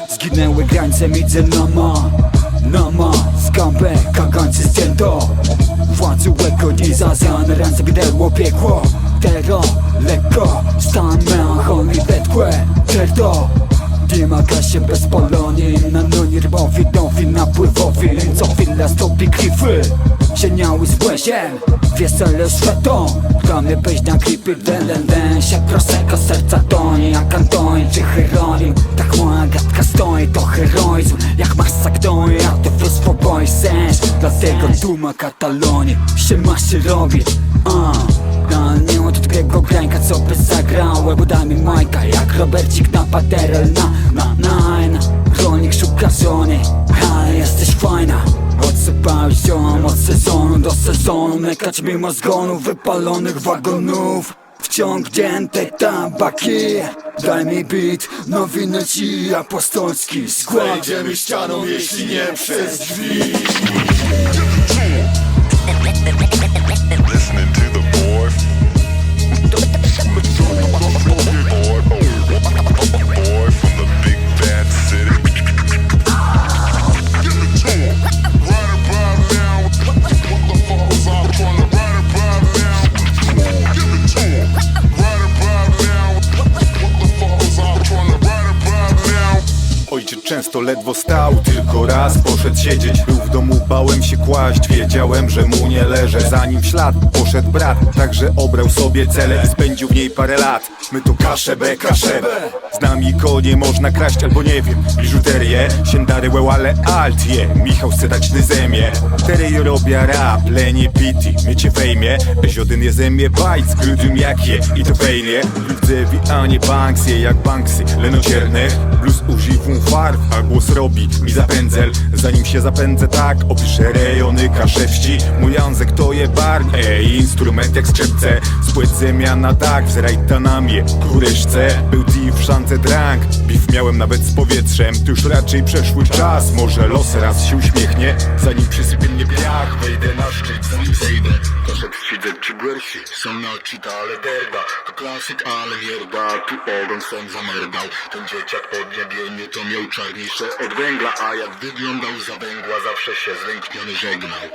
Zginęły grańce, widzę nama skambę, kagańcy zdjęto. Władzy łego nie zazjane, ręce widerło piekło. Tero, lekko, stan melancholii wetchłe. Czerto, nie maga się bez polonii. Na nonie rybowi, nowi, napływowi. Co chwila stopi klify, zieniały z błęsiem. Wiesele światą, dla mnie wejść na klipy. Den, się prostego serca toni. Jak Antoni czy Hieronim, tak moja gadka stoi. To heroizm, jak masa gnoi. A to wyspo boi sens, dlatego duma Katalonii się robi. Nie od drugiego grańka, co by zagrał. Bo daj mi Majka, jak Robercik na paterel. Na rolnik szuka żony, ale jesteś fajna. Odsypałeś ziom od sezonu do sezonu. Mekać mimo zgonu wypalonych wagonów. Wciągnięte tabaki. Daj mi beat, nowinę ci apostolski skład. Wejdziemy ścianą, jeśli nie przez drzwi. Listening to the boy from the big bad city. Give it to him. Right about now. What the fuck was I trying to write about now? Give it to him. Right about now. What the fuck was I trying to write about now? Ojciec często ledwo stał, tylko raz poszedł siedzieć. Był w domu, bałem się kłaść, wiedziałem, że mu nie leżę. Zanim w ślad poszedł brat, także obrał sobie celę i spędził w niej parę lat. My to kaszebę. Z nami konie można kraść albo nie wiem, biżuterię, siędary ale alt je. Michał chce dać ty zemie. Terej robia rap, lenie piti, mycie fejmie. Beziodyn je zemie bajc, grudym jak je i to fejnie. Ludzewi, a nie Banksy, jak Banksy, lenocierne. Blues używą farb, a głos robi mi zapędzel. Zanim się zapędzę tak, opiszę rejony kaszewści. Mój język to je barń, instrument jak skrzypce. Spłyt zemiana tak, z rajtanami, kureszce. Był div, szance, drank, beef miałem nawet z powietrzem. To już raczej przeszły czas, może los raz się uśmiechnie. Zanim przysypie mnie piach, wejdę na szczyt, zanim zejdę. Kaszek siedzę czy gorsi, są noci, to ale derda. To klasyk, ale mierda, tu ogon swym zamerdał. Ten dzieciak pod niebienie to miał czarniejsze od węgla. A jak wyglądał za węgła, zawsze się zlękniony żegnał.